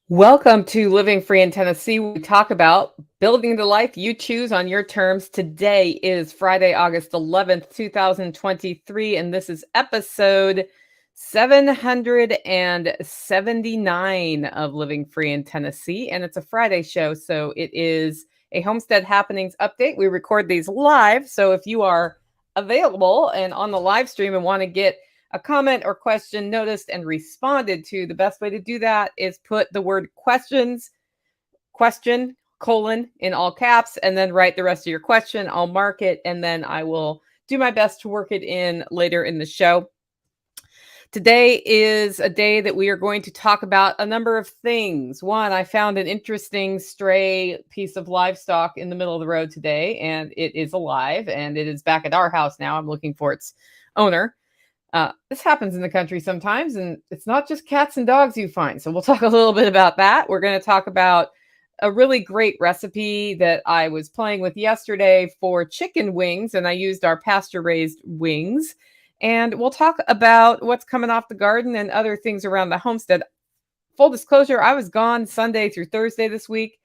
Welcome to Living Free in Tennessee. We talk about building the life you choose on your terms. Today is Friday, August 11th, 2023, and this is episode 779 of Living Free in Tennessee. And it's a Friday show, so it is a Homestead Happenings update. We record these live, so if you are available and on the live stream and want to get a comment or question noticed and responded to, the best way to do that is put the word question, colon, in all caps, and then write the rest of your question. I'll mark it, and then I will do my best to work it in later in the show. Today is a day that we are going to talk about a number of things. One, I found an interesting stray piece of livestock in the middle of the road today, and it is alive, and it is back at our house now. I'm looking for its owner. This happens in the country sometimes, and it's not just cats and dogs you find. So we'll talk a little bit about that. We're going to talk about a really great recipe that I was playing with yesterday for chicken wings, and I used our pasture-raised wings. And we'll talk about what's coming off the garden and other things around the homestead. Full disclosure, I was gone Sunday through Thursday this week.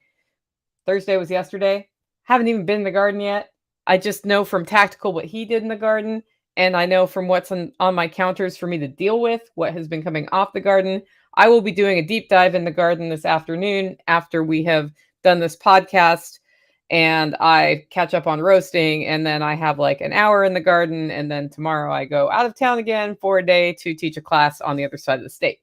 Thursday was yesterday. Haven't even been in the garden yet. I just know from Tactical what he did in the garden. And I know from what's on my counters for me to deal with, what has been coming off the garden. I will be doing a deep dive in the garden this afternoon after we have done this podcast and I catch up on roasting. And then I have like an hour in the garden. And then tomorrow I go out of town again for a day to teach a class on the other side of the state.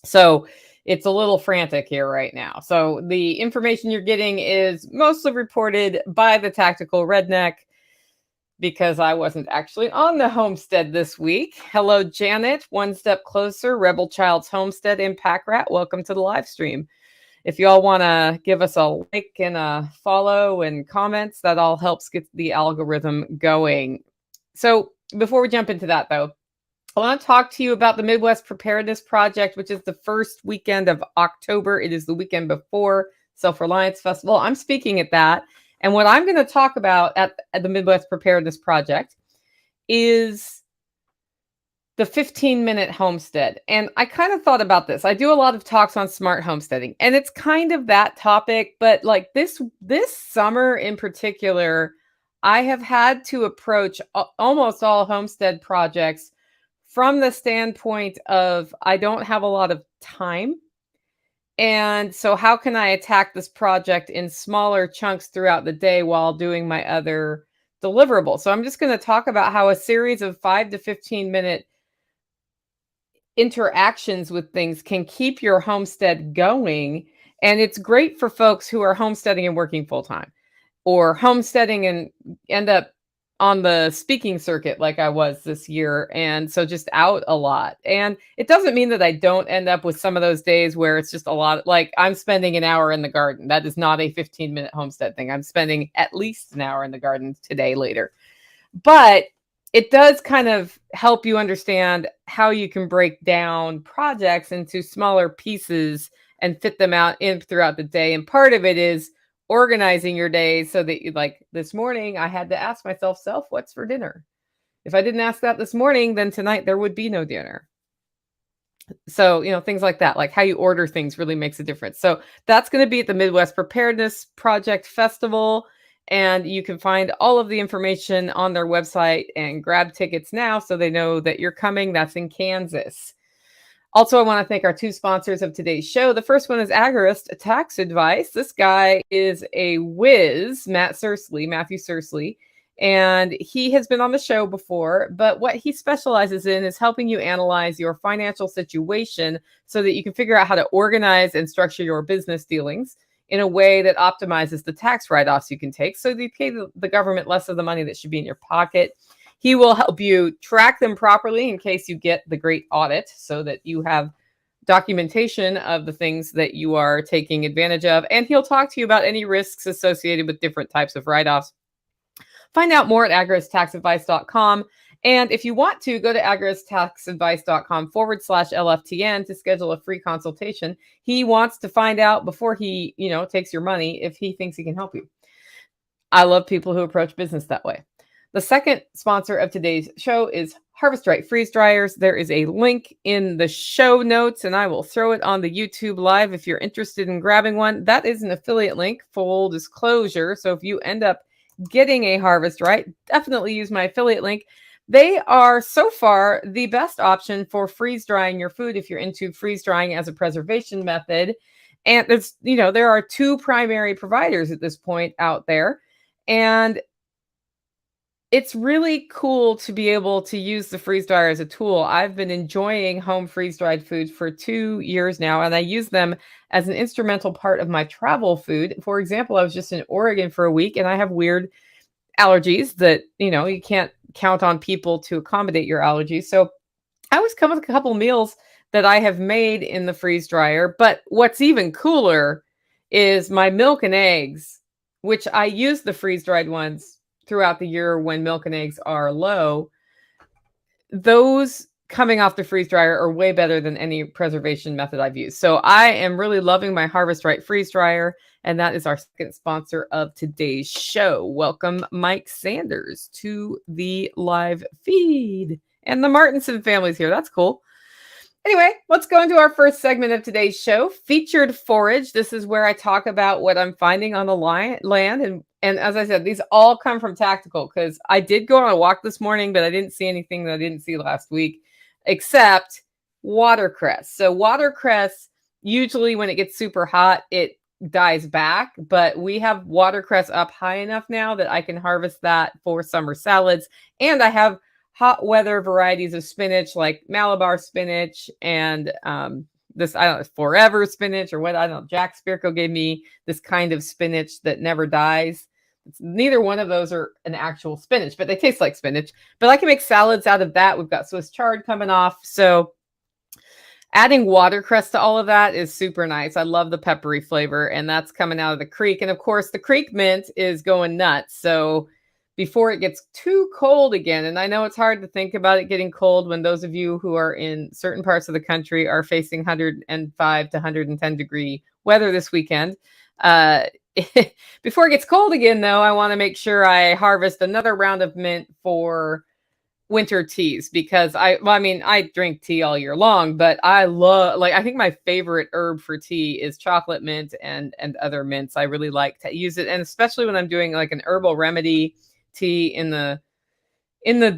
So it's a little frantic here right now. So the information you're getting is mostly reported by the Tactical Redneck, because I wasn't actually on the homestead this week. Hello, Janet. One Step Closer, Rebel Child's Homestead in Pack Rat. Welcome to the live stream. If y'all want to give us a like and a follow and comments, that all helps get the algorithm going. So before we jump into that, though, I want to talk to you about the Midwest Preparedness Project, which is the first weekend of October. It is the weekend before Self-Reliance Festival. I'm speaking at that. And what I'm going to talk about at the Midwest Preparedness Project is the 15-minute homestead. And I kind of thought about this. I do a lot of talks on smart homesteading, and it's kind of that topic. But like this summer in particular, I have had to approach almost all homestead projects from the standpoint of I don't have a lot of time. And so how can I attack this project in smaller chunks throughout the day while doing my other deliverables? So I'm just going to talk about how a series of 5 to 15 minute interactions with things can keep your homestead going. And it's great for folks who are homesteading and working full time, or homesteading and end up on the speaking circuit like I was this year. And so just out a lot. And it doesn't mean that I don't end up with some of those days where it's just a lot. Like I'm spending an hour in the garden. That is not a 15-minute homestead thing. I'm spending at least an hour in the garden today later. But it does kind of help you understand how you can break down projects into smaller pieces and fit them out in throughout the day. And part of it is organizing your day so that you, like this morning, I had to ask myself, what's for dinner? If I didn't ask that this morning, then tonight there would be no dinner. So, things like that, like how you order things really makes a difference. So that's going to be at the Midwest Preparedness Project Festival. And you can find all of the information on their website and grab tickets now so they know that you're coming. That's in Kansas. Also, I want to thank our two sponsors of today's show. The first one is Agorist Tax Advice. This guy is a whiz, Matthew Sursley, and he has been on the show before, but what he specializes in is helping you analyze your financial situation so that you can figure out how to organize and structure your business dealings in a way that optimizes the tax write-offs you can take so that you pay the government less of the money that should be in your pocket. He will help you track them properly in case you get the great audit so that you have documentation of the things that you are taking advantage of. And he'll talk to you about any risks associated with different types of write-offs. Find out more at agoristaxadvice.com. And if you want to, go to agoristaxadvice.com/LFTN to schedule a free consultation. He wants to find out before he, takes your money if he thinks he can help you. I love people who approach business that way. The second sponsor of today's show is Harvest Right freeze dryers. There is a link in the show notes, and I will throw it on the YouTube live if you're interested in grabbing one. That is an affiliate link, full disclosure. So if you end up getting a Harvest Right, definitely use my affiliate link. They are so far the best option for freeze drying your food if you're into freeze drying as a preservation method. And there are two primary providers at this point out there. And it's really cool to be able to use the freeze dryer as a tool. I've been enjoying home freeze dried foods for 2 years now, and I use them as an instrumental part of my travel food. For example, I was just in Oregon for a week, and I have weird allergies that, you can't count on people to accommodate your allergies. So I always come with a couple meals that I have made in the freeze dryer. But what's even cooler is my milk and eggs, which I use the freeze dried ones throughout the year when milk and eggs are low. Those coming off the freeze dryer are way better than any preservation method I've used. So I am really loving my Harvest Right freeze dryer. And that is our second sponsor of today's show. Welcome, Mike Sanders, to the live feed. And the Martinson family's here. That's cool. Anyway, let's go into our first segment of today's show, Featured Forage. This is where I talk about what I'm finding on the land. And as I said, these all come from Tactical, because I did go on a walk this morning, but I didn't see anything that I didn't see last week, except watercress. So watercress, usually when it gets super hot, it dies back, but we have watercress up high enough now that I can harvest that for summer salads. And I have hot weather varieties of spinach like Malabar spinach and this, I don't know, forever spinach or what, I don't know. Jack Spirko gave me this kind of spinach that never dies. Neither one of those are an actual spinach, but they taste like spinach. But I can make salads out of that. We've got Swiss chard coming off. So adding watercress to all of that is super nice. I love the peppery flavor, and that's coming out of the creek. And of course, the creek mint is going nuts. So before it gets too cold again, and I know it's hard to think about it getting cold when those of you who are in certain parts of the country are facing 105 to 110 degree weather this weekend. Before it gets cold again, though, I want to make sure I harvest another round of mint for winter teas, because I drink tea all year long, but I think my favorite herb for tea is chocolate mint and other mints. I really like to use it, and especially when I'm doing like an herbal remedy tea in the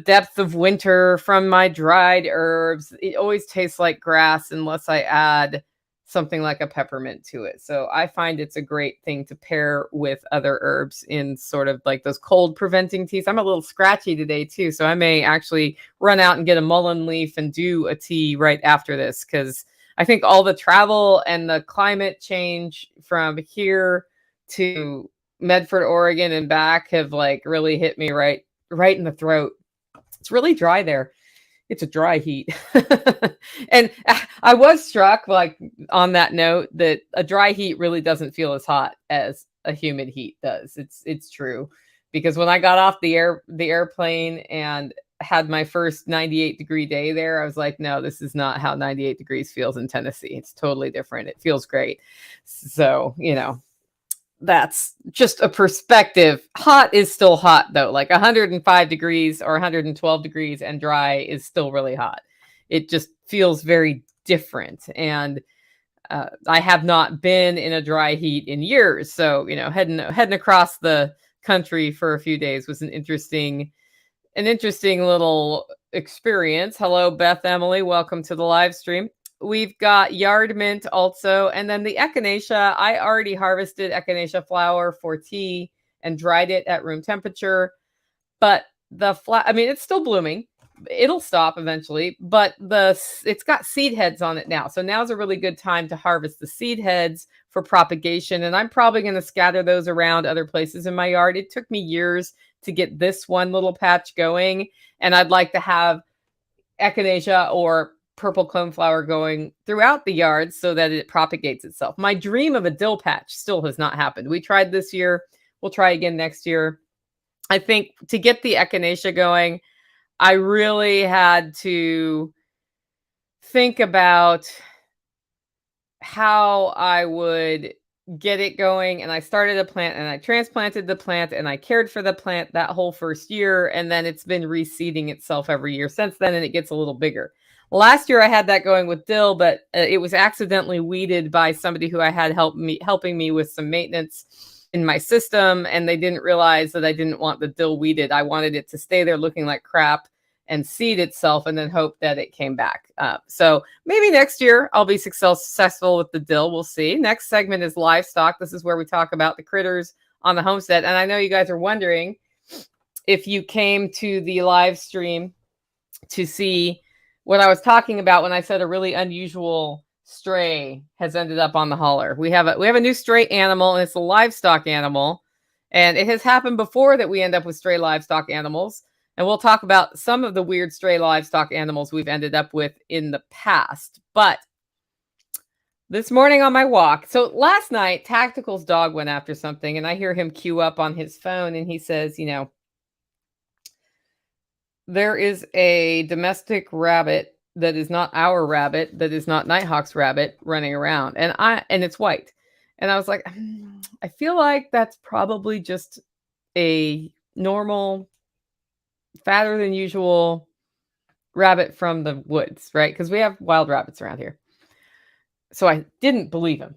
depth of winter from my dried herbs. It always tastes like grass unless I add something like a peppermint to it. So I find it's a great thing to pair with other herbs in sort of like those cold preventing teas. I'm a little scratchy today too, so I may actually run out and get a mullein leaf and do a tea right after this, because I think all the travel and the climate change from here to Medford, Oregon and back have like really hit me right in the throat. It's really dry there. It's a dry heat. And I was struck, like, on that note, that a dry heat really doesn't feel as hot as a humid heat does. It's true. Because when I got off the airplane and had my first 98 degree day there, I was like, no, this is not how 98 degrees feels in Tennessee. It's totally different. It feels great. So, that's just a perspective. Hot is still hot, though. Like 105 degrees or 112 degrees and dry is still really hot. It just feels very different. And I have not been in a dry heat in years. So, heading across the country for a few days was an interesting little experience. Hello, Beth Emily. Welcome to the live stream. We've got yard mint also. And then the echinacea, I already harvested echinacea flower for tea and dried it at room temperature. But it's still blooming. It'll stop eventually, but it's got seed heads on it now. So now's a really good time to harvest the seed heads for propagation. And I'm probably going to scatter those around other places in my yard. It took me years to get this one little patch going. And I'd like to have echinacea or purple coneflower going throughout the yard so that it propagates itself. My dream of a dill patch still has not happened. We tried this year. We'll try again next year. I think to get the echinacea going, I really had to think about how I would get it going, and I started a plant, and I transplanted the plant, and I cared for the plant that whole first year, and then it's been reseeding itself every year since then, and it gets a little bigger. Last year I had that going with dill, but it was accidentally weeded by somebody who I had helping me with some maintenance in my system, and they didn't realize that I didn't want the dill weeded. I wanted it to stay there looking like crap and seed itself, and then hope that it came back. So maybe next year I'll be successful with the dill. We'll see. Next segment is livestock. This is where we talk about the critters on the homestead. And I know you guys are wondering if you came to the live stream to see what I was talking about when I said a really unusual stray has ended up on the hauler. We have a new stray animal, and it's a livestock animal. And it has happened before that we end up with stray livestock animals. And we'll talk about some of the weird stray livestock animals we've ended up with in the past. But this morning on my walk, so last night, Tactical's dog went after something, and I hear him queue up on his phone, and he says, there is a domestic rabbit that is not our rabbit, that is not Nighthawk's rabbit running around, and it's white. And I was like, I feel like that's probably just a normal, fatter than usual rabbit from the woods, right? Because we have wild rabbits around here. So I didn't believe him.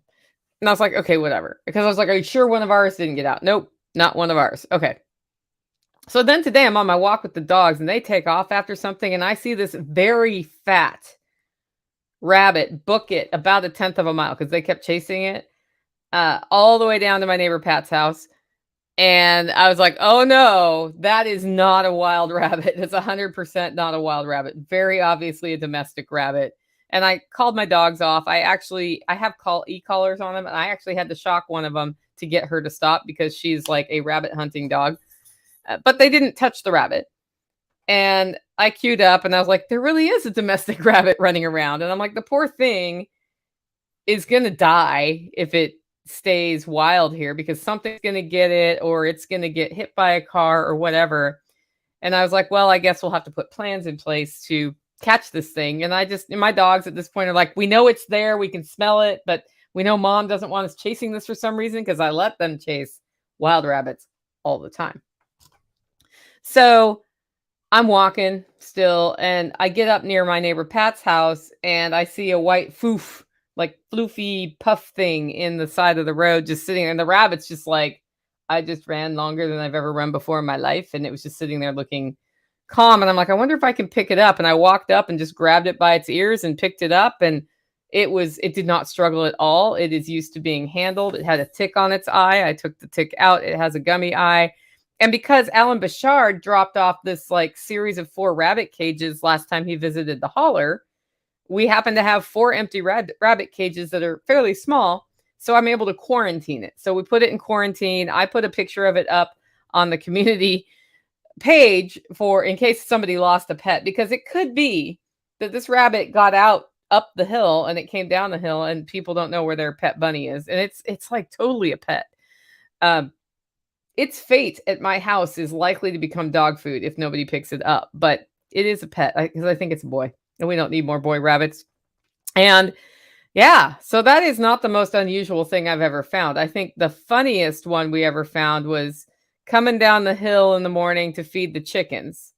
And I was like, okay, whatever. Because I was like, are you sure one of ours didn't get out? Nope, not one of ours. Okay. So then today I'm on my walk with the dogs, and they take off after something, and I see this very fat rabbit book it about 1/10 of a mile, because they kept chasing it all the way down to my neighbor Pat's house. And I was like, oh no, that is not a wild rabbit. It's 100% not a wild rabbit. Very obviously a domestic rabbit. And I called my dogs off. I have e-collars on them, and I actually had to shock one of them to get her to stop, because she's like a rabbit hunting dog. But they didn't touch the rabbit. And I queued up, and I was like, there really is a domestic rabbit running around. And I'm like, the poor thing is going to die if it stays wild here, because something's going to get it, or it's going to get hit by a car or whatever. And I was like, well, I guess we'll have to put plans in place to catch this thing. And my dogs at this point are like, we know it's there, we can smell it, but we know mom doesn't want us chasing this for some reason, because I let them chase wild rabbits all the time. So I'm walking still, and I get up near my neighbor Pat's house, and I see a white floofy puff thing in the side of the road, just sitting there. And the rabbit's just like, I just ran longer than I've ever run before in my life. And it was just sitting there looking calm. And I'm like, I wonder if I can pick it up. And I walked up and just grabbed it by its ears and picked it up. And it did not struggle at all. It is used to being handled. It had a tick on its eye. I took the tick out. It has a gummy eye. And because Alan Bouchard dropped off this series of 4 rabbit cages last time he visited the hauler, we happen to have 4 empty rabbit cages that are fairly small. So I'm able to quarantine it. So we put it in quarantine. I put a picture of it up on the community page in case somebody lost a pet, because it could be that this rabbit got out up the hill and it came down the hill, and people don't know where their pet bunny is. And it's like totally a pet. Its fate at my house is likely to become dog food if nobody picks it up, but it is a pet, because I think it's a boy, and we don't need more boy rabbits. And yeah, so that is not the most unusual thing I've ever found. I think the funniest one we ever found was coming down the hill in the morning to feed the chickens.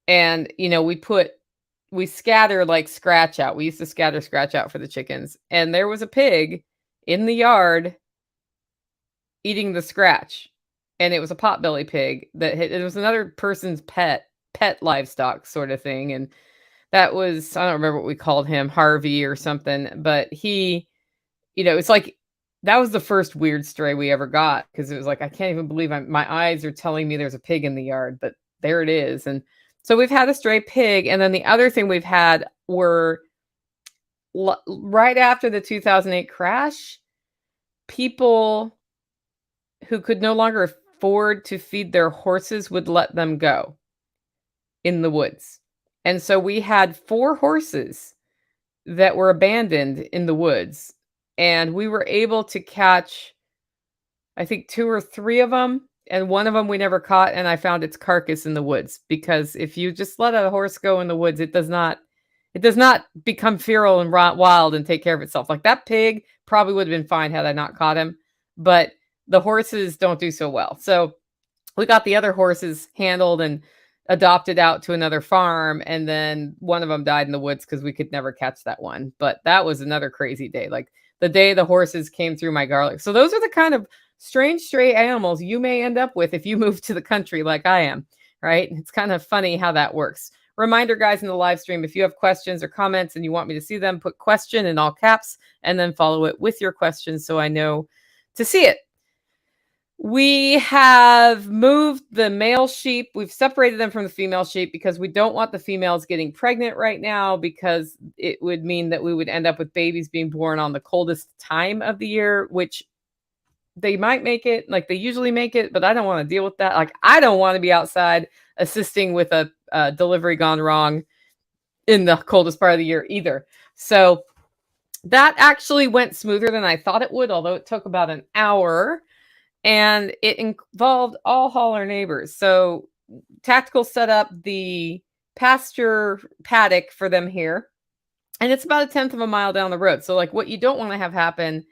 And, we scatter scratch out. We used to scatter scratch out for the chickens. And there was a pig in the yard eating the scratch. And it was a potbelly pig it was another person's pet livestock sort of thing. And that was, I don't remember what we called him, Harvey or something, but he, it's like, that was the first weird stray we ever got, because it was like, I can't even believe my eyes are telling me there's a pig in the yard, but there it is. And so we've had a stray pig. And then the other thing we've had were right after the 2008 crash, people who could no longer afford to feed their horses would let them go in the woods. And so we had 4 horses that were abandoned in the woods, and we were able to catch, I think, 2 or 3 of them, and one of them we never caught, and I found its carcass in the woods, because if you just let a horse go in the woods, it does not become feral and wild and take care of itself. Like, that pig probably would have been fine had I not caught him, but the horses don't do so well. So we got the other horses handled and adopted out to another farm, and then one of them died in the woods because we could never catch that one. But that was another crazy day, like the day the horses came through my garlic. So those are the kind of strange stray animals you may end up with if you move to the country like I am, right? It's kind of funny how that works. Reminder, guys, in the live stream, if you have questions or comments and you want me to see them, put question in all caps and then follow it with your questions so I know to see it. We have moved the male sheep. We've separated them from the female sheep because we don't want the females getting pregnant right now, because it would mean that we would end up with babies being born on the coldest time of the year, which they might make it, like they usually make it, but I don't want to deal with that. Like, I don't want to be outside assisting with a delivery gone wrong in the coldest part of the year either. So that actually went smoother than I thought it would, although it took about an hour. And it involved all hauler neighbors. So Tactical set up the pasture paddock for them here. And it's about 1/10 of a mile down the road. So like what you don't want to have happen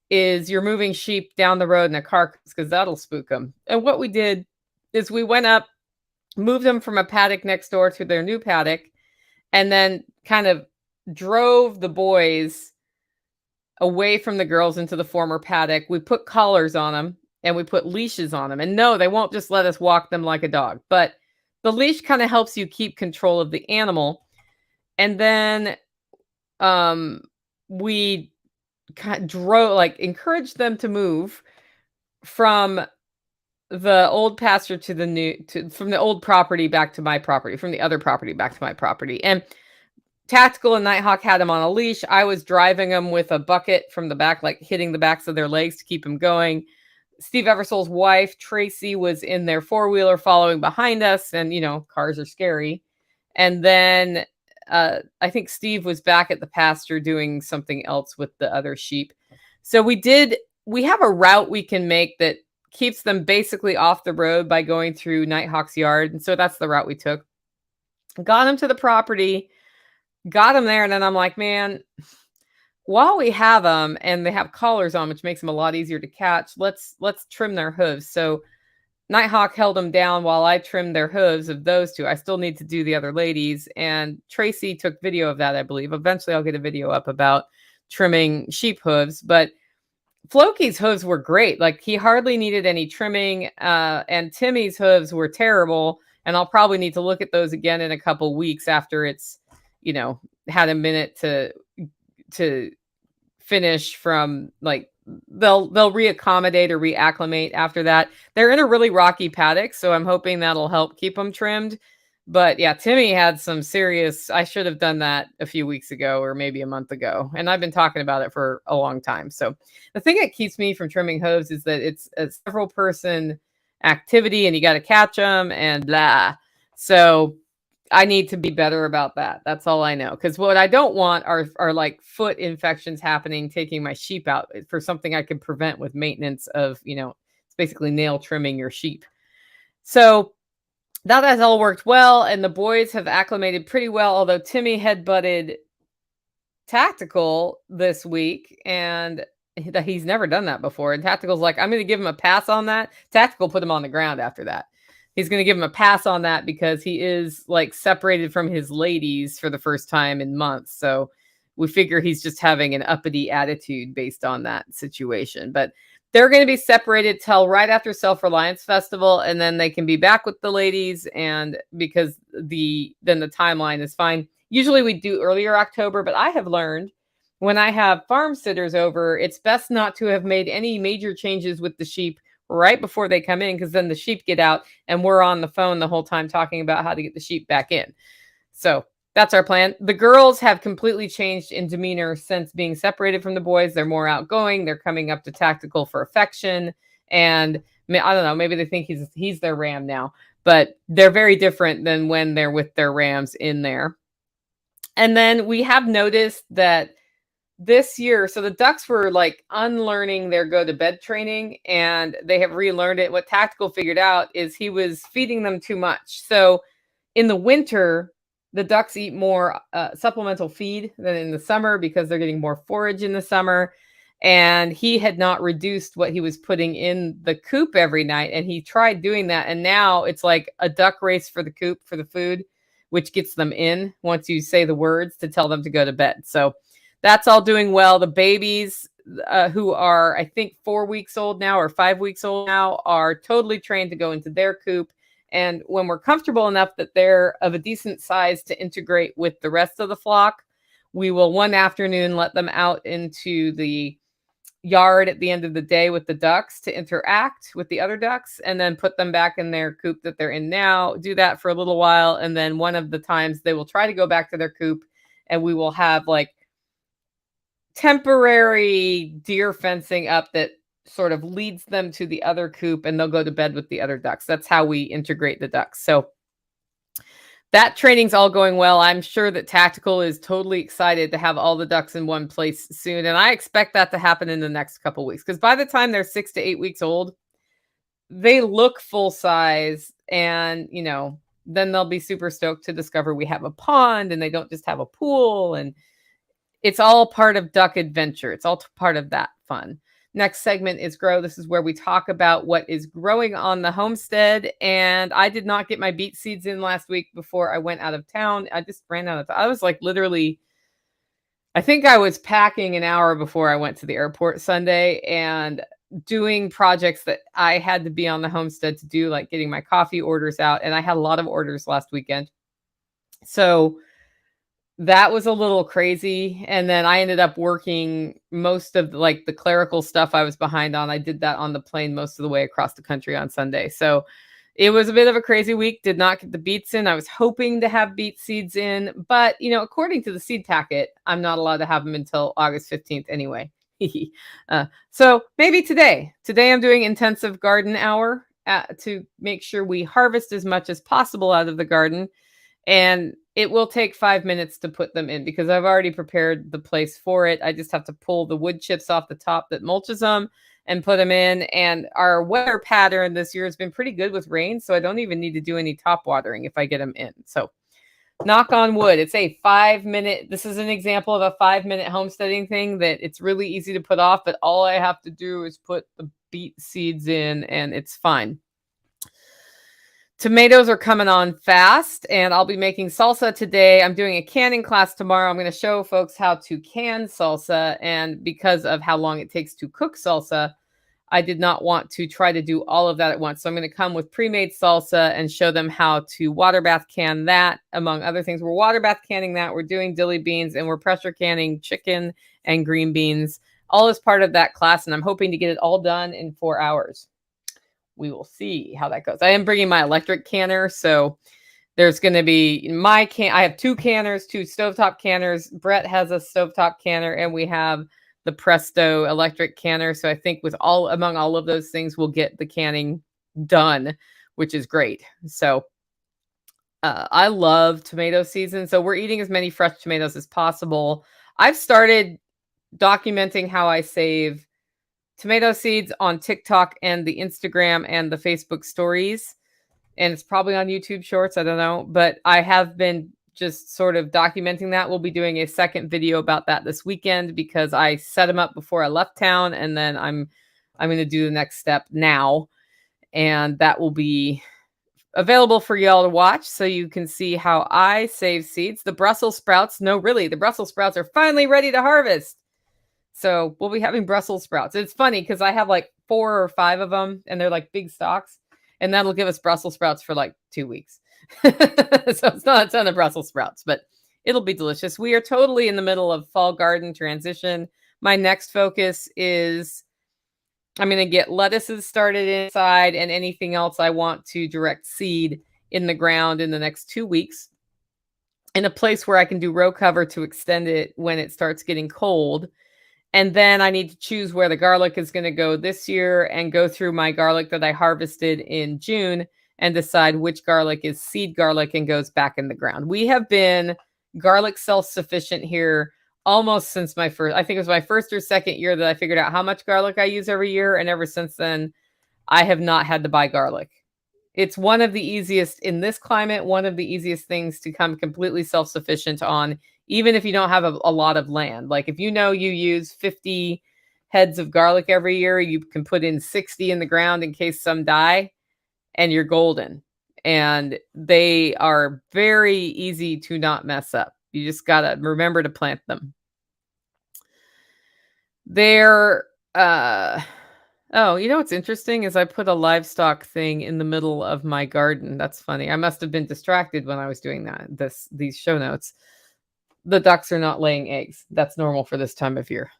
is you're moving sheep down the road in a car, because that'll spook them. And what we did is we went up, moved them from a paddock next door to their new paddock, and then kind of drove the boys away from the girls into the former paddock. We put collars on them and we put leashes on them. And no, they won't just let us walk them like a dog, but the leash kind of helps you keep control of the animal. And then we kind of encouraged them to move from the old pasture to the new, from the old property back to my property, from the other property back to my property. And Tactical and Nighthawk had them on a leash. I was driving them with a bucket from the back, like hitting the backs of their legs to keep them going. Steve Eversole's wife, Tracy, was in their four-wheeler following behind us. And, you know, cars are scary. And then I think Steve was back at the pasture doing something else with the other sheep. So we have a route we can make that keeps them basically off the road by going through Nighthawk's yard. And so that's the route we took. Got them to the property, got them there. And then I'm like, man, while we have them and they have collars on, which makes them a lot easier to catch, let's trim their hooves. So Nighthawk held them down while I trimmed their hooves of those two. I still need to do the other ladies. And Tracy took video of that, I believe. Eventually I'll get a video up about trimming sheep hooves. But Floki's hooves were great. Like, he hardly needed any trimming. And Timmy's hooves were terrible. And I'll probably need to look at those again in a couple weeks after it's, you know, had a minute to finish from, like, they'll reaccommodate or reacclimate after that. They're in a really rocky paddock, so I'm hoping that'll help keep them trimmed. But yeah, Timmy had some serious, I should have done that a few weeks ago or maybe a month ago. And I've been talking about it for a long time. So the thing that keeps me from trimming hooves is that it's a several person activity and you got to catch them and blah. So I need to be better about that. That's all I know. Because what I don't want are like foot infections happening, taking my sheep out for something I can prevent with maintenance of, you know, it's basically nail trimming your sheep. So that has all worked well. And the boys have acclimated pretty well. Although Timmy headbutted Tactical this week, and he's never done that before. And Tactical's like, I'm going to give him a pass on that. Tactical put him on the ground after that. He's going to give him a pass on that because he is like separated from his ladies for the first time in months. So we figure he's just having an uppity attitude based on that situation. But they're going to be separated till right after Self-Reliance Festival, and then they can be back with the ladies. And because then the timeline is fine. Usually we do earlier October, but I have learned when I have farm sitters over, it's best not to have made any major changes with the sheep right before they come in, because then the sheep get out and we're on the phone the whole time talking about how to get the sheep back in. So that's our plan. The girls have completely changed in demeanor since being separated from the boys. They're more outgoing. They're coming up to Tactical for affection. And I don't know, maybe they think he's their ram now, but they're very different than when they're with their rams in there. And then we have noticed that this year, so the ducks were like unlearning their go to bed training, and they have relearned it. What Tactical figured out is he was feeding them too much. So in the winter, the ducks eat more supplemental feed than in the summer because they're getting more forage in the summer. and he had not reduced what he was putting in the coop every night, and he tried doing that, and now it's like a duck race for the coop for the food, which gets them in once you say the words to tell them to go to bed. So that's all doing well. The babies, who are, I think, 4 weeks old now or 5 weeks old now, are totally trained to go into their coop. And when we're comfortable enough that they're of a decent size to integrate with the rest of the flock, we will one afternoon let them out into the yard at the end of the day with the ducks to interact with the other ducks, and then put them back in their coop that they're in now. Do that for a little while, and then one of the times they will try to go back to their coop, and we will have like temporary deer fencing up that sort of leads them to the other coop, and they'll go to bed with the other ducks. That's how we integrate the ducks. So that training's all going well. I'm sure that Tactical is totally excited to have all the ducks in one place soon. And I expect that to happen in the next couple weeks, because by the time they're 6 to 8 weeks old, they look full size. And, then they'll be super stoked to discover we have a pond and they don't just have a pool. And it's all part of duck adventure. It's all part of that fun. Next segment is Grow. This is where we talk about what is growing on the homestead. And I did not get my beet seeds in last week before I went out of town. I just ran out of time. I was like literally, I think I was packing an hour before I went to the airport Sunday and doing projects that I had to be on the homestead to do, like getting my coffee orders out. And I had a lot of orders last weekend. So that was a little crazy. And then I ended up working most of the clerical stuff I was behind on. I did that on the plane most of the way across the country on Sunday. So it was a bit of a crazy week. Did not get the beets in. I was hoping to have beet seeds in, but according to the seed packet, I'm not allowed to have them until August 15th anyway. So maybe today I'm doing intensive garden hour to make sure we harvest as much as possible out of the garden. And it will take 5 minutes to put them in because I've already prepared the place for it. I just have to pull the wood chips off the top that mulches them and put them in. And our weather pattern this year has been pretty good with rain, so I don't even need to do any top watering if I get them in. So knock on wood. It's a 5-minute. This is an example of a 5-minute homesteading thing that it's really easy to put off, but all I have to do is put the beet seeds in and it's fine. Tomatoes are coming on fast, and I'll be making salsa today. I'm doing a canning class tomorrow. I'm going to show folks how to can salsa, and because of how long it takes to cook salsa, I did not want to try to do all of that at once. So I'm going to come with pre-made salsa and show them how to water bath can that, among other things. We're water bath canning that. We're doing dilly beans, and we're pressure canning chicken and green beans, all as part of that class, and I'm hoping to get it all done in 4 hours. We will see how that goes. I am bringing my electric canner, so there's going to be I have 2 canners, 2 stovetop canners. Brett has a stovetop canner, and we have the Presto electric canner. So I think among all of those things, we'll get the canning done, which is great. So I love tomato season. So we're eating as many fresh tomatoes as possible. I've started documenting how I save tomato seeds on TikTok and the Instagram and the Facebook stories. And it's probably on YouTube Shorts. I don't know. But I have been just sort of documenting that. We'll be doing a second video about that this weekend because I set them up before I left town. And then I'm going to do the next step now. And that will be available for y'all to watch so you can see how I save seeds. The Brussels sprouts. No, really, the Brussels sprouts are finally ready to harvest. So we'll be having Brussels sprouts. It's funny because I have like 4 or 5 of them and they're like big stalks, and that'll give us Brussels sprouts for like 2 weeks. So it's not a ton of Brussels sprouts, but it'll be delicious. We are totally in the middle of fall garden transition. My next focus is I'm going to get lettuces started inside and anything else I want to direct seed in the ground in the next 2 weeks in a place where I can do row cover to extend it when it starts getting cold. And then I need to choose where the garlic is going to go this year and go through my garlic that I harvested in June and decide which garlic is seed garlic and goes back in the ground. We have been garlic self-sufficient here almost since I think it was my first or second year that I figured out how much garlic I use every year. And ever since then, I have not had to buy garlic. It's one of the easiest in this climate, one of the easiest things to come completely self-sufficient on, even if you don't have a lot of land. Like if you use 50 heads of garlic every year. You can put in 60 in the ground in case some die, and you're golden. And they are very easy to not mess up. You just got to remember to plant them. They're, oh, you know what's interesting is I put a livestock thing in the middle of my garden. That's funny. I must have been distracted when I was doing these show notes. The ducks are not laying eggs. That's normal for this time of year.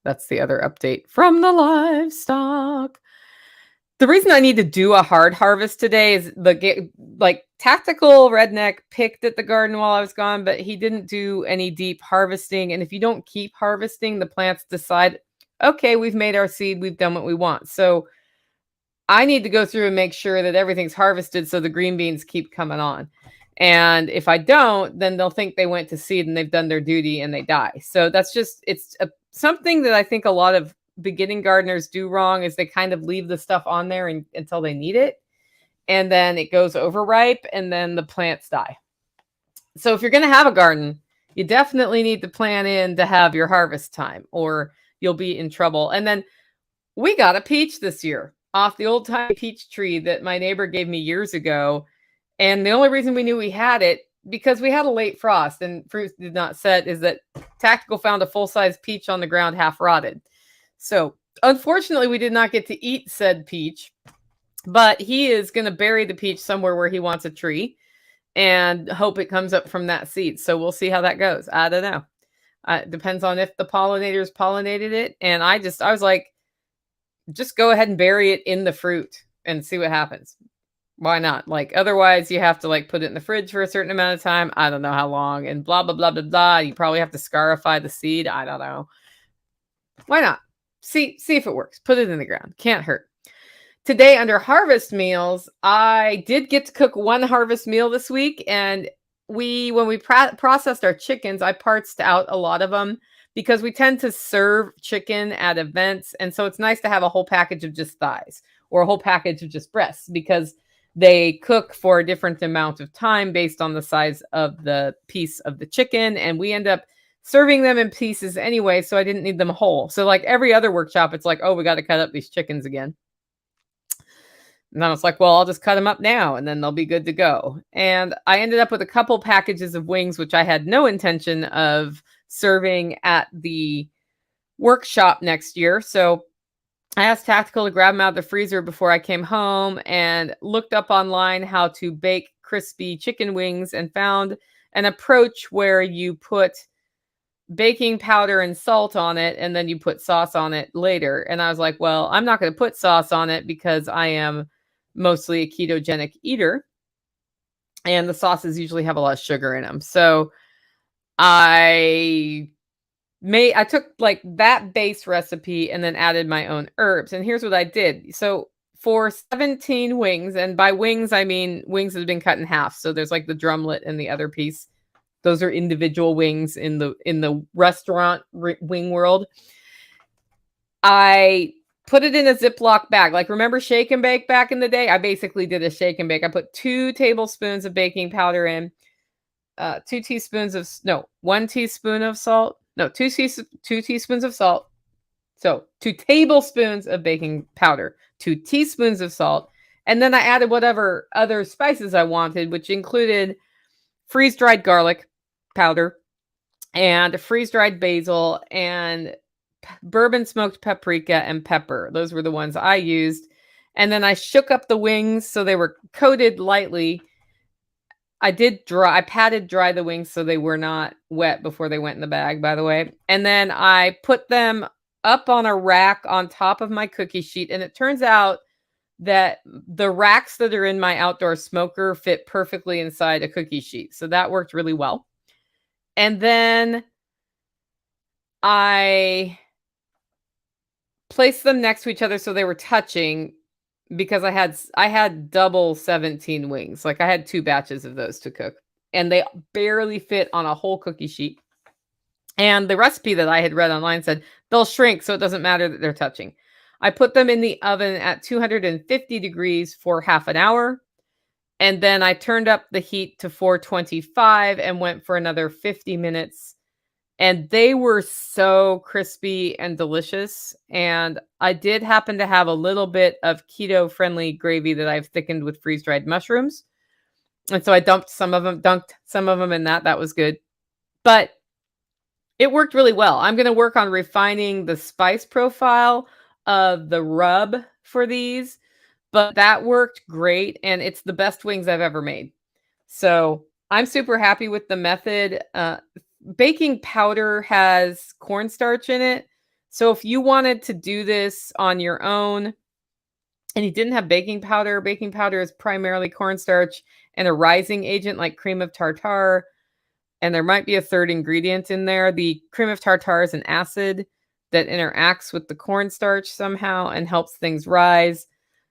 That's the other update from the livestock. The reason I need to do a hard harvest today is Tactical Redneck picked at the garden while I was gone, but he didn't do any deep harvesting. And if you don't keep harvesting, the plants decide, okay, we've made our seed, we've done what we want. So I need to go through and make sure that everything's harvested so the green beans keep coming on. And if I don't, then they'll think they went to seed and they've done their duty and they die. So that's just, something that I think a lot of beginning gardeners do wrong is they kind of leave the stuff on there until they need it. And then it goes overripe and then the plants die. So if you're going to have a garden, you definitely need to plan in to have your harvest time or you'll be in trouble. And then we got a peach this year off the old time peach tree that my neighbor gave me years ago. And the only reason we knew we had it because we had a late frost and fruit did not set is that Tactical found a full-size peach on the ground half rotted. So unfortunately, we did not get to eat said peach, but he is going to bury the peach somewhere where he wants a tree and hope it comes up from that seed. So we'll see how that goes. I don't know. It depends on if the pollinators pollinated it. And I was like, just go ahead and bury it in the fruit and see what happens. Why not? Like, otherwise you have to like put it in the fridge for a certain amount of time. I don't know how long and blah, blah, blah, blah, blah. You probably have to scarify the seed. I don't know. Why not? See if it works. Put it in the ground. Can't hurt. Today under harvest meals, I did get to cook one harvest meal this week. And when we processed our chickens, I partsed out a lot of them because we tend to serve chicken at events. And so it's nice to have a whole package of just thighs or a whole package of just breasts because they cook for a different amount of time based on the size of the piece of the chicken. And we end up serving them in pieces anyway, so I didn't need them whole. So like every other workshop, it's like, oh, we got to cut up these chickens again. And then I was like, well, I'll just cut them up now and then they'll be good to go. And I ended up with a couple packages of wings, which I had no intention of serving at the workshop next year. So I asked Tactical to grab them out of the freezer before I came home and looked up online how to bake crispy chicken wings and found an approach where you put baking powder and salt on it and then you put sauce on it later. And I was like, well, I'm not going to put sauce on it because I am mostly a ketogenic eater and the sauces usually have a lot of sugar in them. So I took like that base recipe and then added my own herbs. And here's what I did. So for 17 wings, and by wings, I mean wings that have been cut in half. So there's like the drumlet and the other piece. Those are individual wings in the restaurant wing world. I put it in a Ziploc bag. Like, remember shake and bake back in the day? I basically did a shake and bake. I put 2 tablespoons of baking powder in, 1 teaspoon of salt. No, 2 teaspoons of salt. So 2 tablespoons of baking powder, 2 teaspoons of salt. And then I added whatever other spices I wanted, which included freeze-dried garlic powder and freeze-dried basil and bourbon smoked paprika and pepper. Those were the ones I used. And then I shook up the wings so they were coated lightly. I patted dry the wings so they were not wet before they went in the bag, by the way. And then I put them up on a rack on top of my cookie sheet. And it turns out that the racks that are in my outdoor smoker fit perfectly inside a cookie sheet. So that worked really well. And then I placed them next to each other so they were touching because I had double 17 wings. Like I had 2 batches of those to cook and they barely fit on a whole cookie sheet. And the recipe that I had read online said they'll shrink so it doesn't matter that they're touching. I put them in the oven at 250 degrees for half an hour. And then I turned up the heat to 425 and went for another 50 minutes and they were so crispy and delicious. And I did happen to have a little bit of keto-friendly gravy that I've thickened with freeze-dried mushrooms, and so I dunked some of them in that. That was good. But it worked really well. I'm gonna work on refining the spice profile of the rub for these, but that worked great, and it's the best wings I've ever made. So, I'm super happy with the method. Baking powder has cornstarch in it, so if you wanted to do this on your own and you didn't have baking powder is primarily cornstarch and a rising agent like cream of tartar, and there might be a third ingredient in there. The cream of tartar is an acid that interacts with the cornstarch somehow and helps things rise.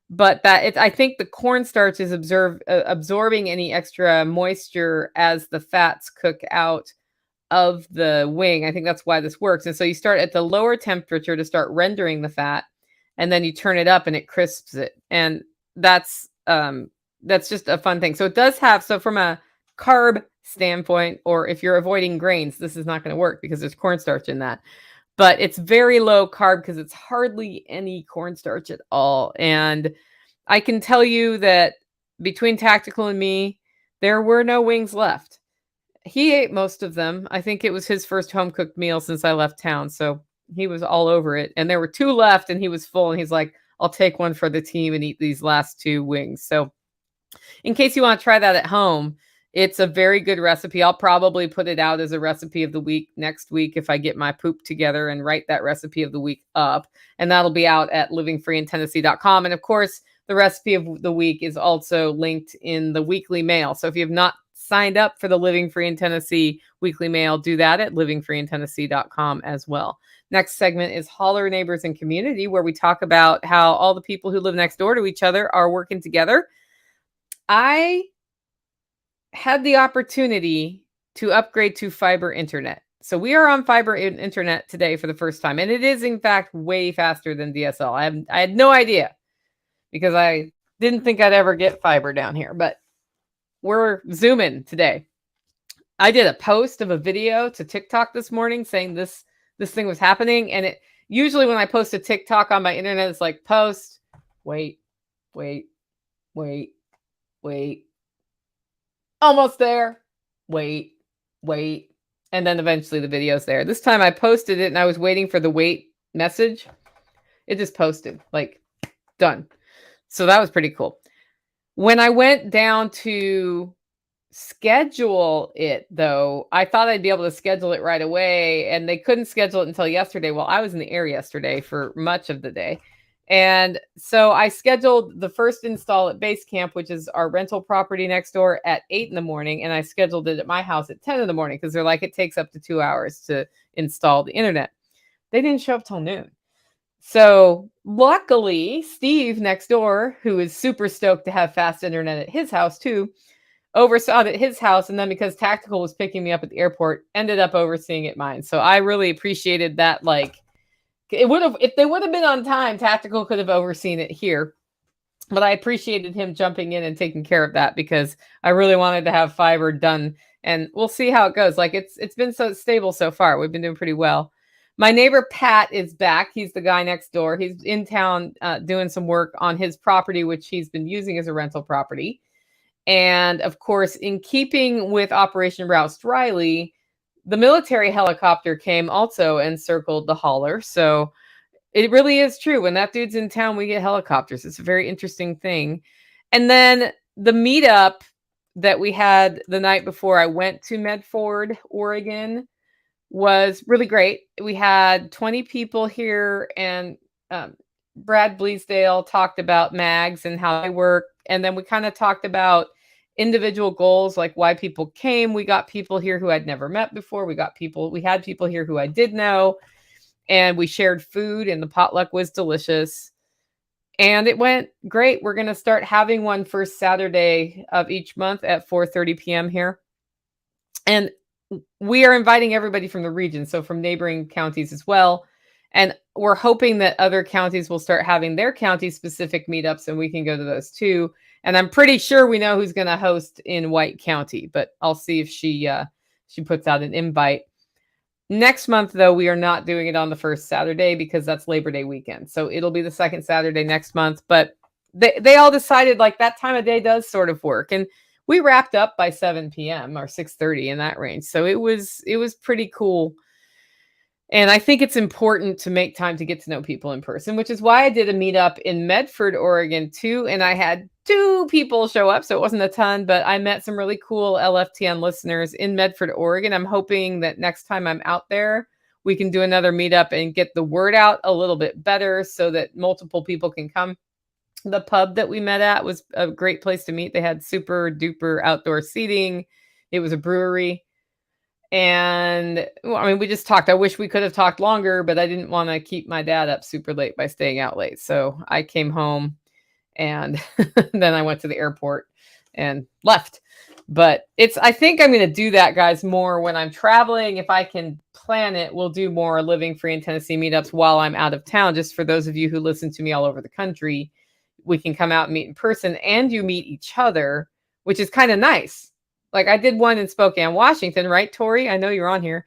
But I think the cornstarch is absorbing any extra moisture as the fats cook out of the wing. I think that's why this works. And so you start at the lower temperature to start rendering the fat, and then you turn it up and it crisps it. And that's just a fun thing. So it does have, so from a carb standpoint, or if you're avoiding grains, this is not going to work because there's cornstarch in that. But it's very low carb because it's hardly any cornstarch at all. And I can tell you that between Tactical and me, there were no wings left. He ate most of them. I think it was his first home cooked meal since I left town. So he was all over it. And there were 2 left and he was full. And he's like, I'll take one for the team and eat these last 2 wings. So in case you want to try that at home, it's a very good recipe. I'll probably put it out as a recipe of the week next week if I get my poop together and write that recipe of the week up. And that'll be out at livingfreeintennessee.com. And of course, the recipe of the week is also linked in the weekly mail. So if you have not signed up for the Living Free in Tennessee weekly mail, do that at livingfreeintennessee.com as well. Next segment is Holler Neighbors and Community, where we talk about how all the people who live next door to each other are working together. I had the opportunity to upgrade to fiber internet. So we are on fiber internet today for the first time. And it is, in fact, way faster than DSL. I had no idea because I didn't think I'd ever get fiber down here. But we're zooming today. I did a post of a video to TikTok this morning saying this thing was happening. And it usually when I post a TikTok on my internet, it's like post, wait, almost there, wait, and then eventually the video's there. This time I posted it and I was waiting for the wait message. It just posted, like, done. So that was pretty cool. When I went down to schedule it, though, I thought I'd be able to schedule it right away, and they couldn't schedule it until yesterday. Well, I was in the air yesterday for much of the day. And so I scheduled the first install at Base Camp, which is our rental property next door, at 8 in the morning. And I scheduled it at my house at 10 in the morning because they're like, it takes up to 2 hours to install the internet. They didn't show up till noon. So luckily, Steve next door, who is super stoked to have fast internet at his house too, oversaw it at his house. And then because Tactical was picking me up at the airport, ended up overseeing it mine. So I really appreciated that. Like, it would have, if they would have been on time, Tactical could have overseen it here. But I appreciated him jumping in and taking care of that because I really wanted to have fiber done. And we'll see how it goes. Like, it's been so stable so far. We've been doing pretty well. My neighbor Pat is back. He's the guy next door. He's in town doing some work on his property, which he's been using as a rental property. And of course, in keeping with Operation Roust Riley, the military helicopter came also and circled the holler. So it really is true. When that dude's in town, we get helicopters. It's a very interesting thing. And then the meetup that we had the night before I went to Medford, Oregon, was really great. We had 20 people here, and Brad Bleasdale talked about mags and how they work. And then we kind of talked about individual goals, like why people came. We got people here who I'd never met before. We had people here who I did know, and we shared food, and the potluck was delicious. And it went great. We're going to start having one first Saturday of each month at 4:30 p.m. here. And we are inviting everybody from the region, so from neighboring counties as well. And we're hoping that other counties will start having their county-specific meetups, and we can go to those too. And I'm pretty sure we know who's going to host in White County, but I'll see if she puts out an invite. Next month, though, we are not doing it on the first Saturday because that's Labor Day weekend. So it'll be the second Saturday next month. But they all decided like that time of day does sort of work. And we wrapped up by 7 p.m. or 6:30 in that range. So it was pretty cool. And I think it's important to make time to get to know people in person, which is why I did a meetup in Medford, Oregon too. And I had 2 people show up, so it wasn't a ton, but I met some really cool LFTN listeners in Medford, Oregon. I'm hoping that next time I'm out there, we can do another meetup and get the word out a little bit better so that multiple people can come. The pub that we met at was a great place to meet. They had super duper outdoor seating. It was a brewery. And well, I mean, we just talked. I wish we could have talked longer, but I didn't want to keep my dad up super late by staying out late. So I came home and then I went to the airport and left. But I think I'm going to do that, guys, more when I'm traveling. If I can plan it, we'll do more Living Free in Tennessee meetups while I'm out of town. Just for those of you who listen to me all over the country, we can come out and meet in person and you meet each other, which is kind of nice. Like I did one in Spokane, Washington, right, Tori? I know you're on here.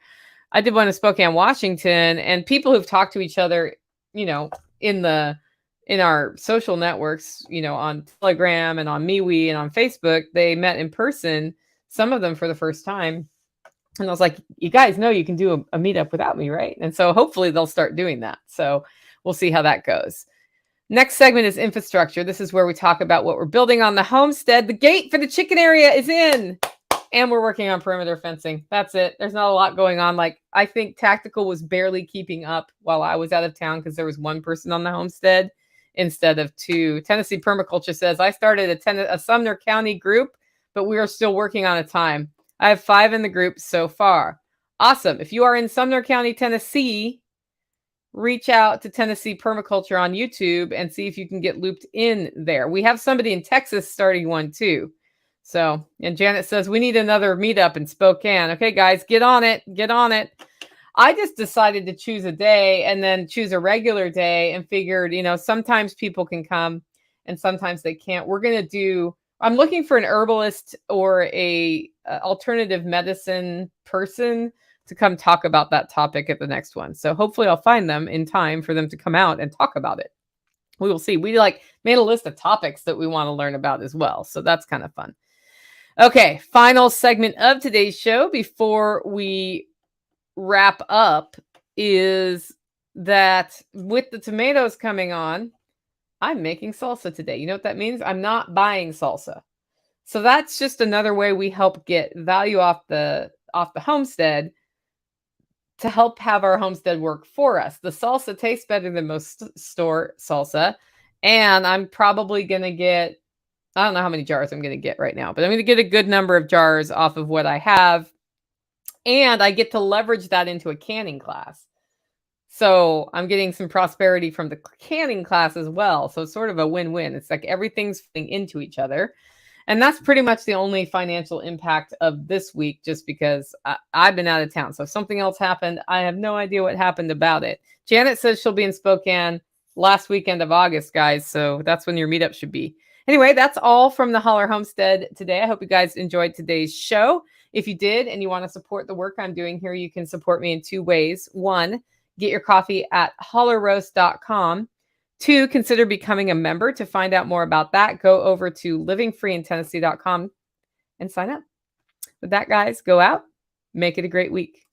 I did one in Spokane, Washington, and people who've talked to each other, in our social networks, on Telegram and on MeWe and on Facebook, they met in person, some of them for the first time. And I was like, you guys know you can do a meetup without me, right? And so hopefully they'll start doing that. So we'll see how that goes. Next segment is infrastructure. This is where we talk about what we're building on the homestead. The gate for the chicken area is in. And we're working on perimeter fencing. That's it. There's not a lot going on. Like, I think Tactical was barely keeping up while I was out of town because there was 1 person on the homestead instead of 2. Tennessee Permaculture says, I started a Sumner County group, but we are still working on a time. I have 5 in the group so far. Awesome. If you are in Sumner County, Tennessee, reach out to Tennessee Permaculture on YouTube and see if you can get looped in there. We have somebody in Texas starting one too. So, and Janet says, we need another meetup in Spokane. Okay, guys, get on it. Get on it. I just decided to choose a day and then choose a regular day and figured, sometimes people can come and sometimes they can't. I'm looking for an herbalist or a alternative medicine person to come talk about that topic at the next one. So hopefully I'll find them in time for them to come out and talk about it. We will see. We made a list of topics that we want to learn about as well. So that's kind of fun. Okay, final segment of today's show before we wrap up is that with the tomatoes coming on, I'm making salsa today. You know what that means? I'm not buying salsa. So that's just another way we help get value off the homestead to help have our homestead work for us. The salsa tastes better than most store salsa. And I'm probably going to get, I don't know how many jars I'm going to get right now, but I'm going to get a good number of jars off of what I have. And I get to leverage that into a canning class. So I'm getting some prosperity from the canning class as well. So it's sort of a win-win. It's like everything's fitting into each other. And that's pretty much the only financial impact of this week, just because I've been out of town. So if something else happened, I have no idea what happened about it. Janet says she'll be in Spokane last weekend of August, guys. So that's when your meetup should be. Anyway, that's all from the Holler Homestead today. I hope you guys enjoyed today's show. If you did and you want to support the work I'm doing here, you can support me in 2 ways. 1, get your coffee at hollerroast.com. 2, consider becoming a member. To find out more about that, go over to livingfreeintennessee.com and sign up. With that, guys, go out, make it a great week.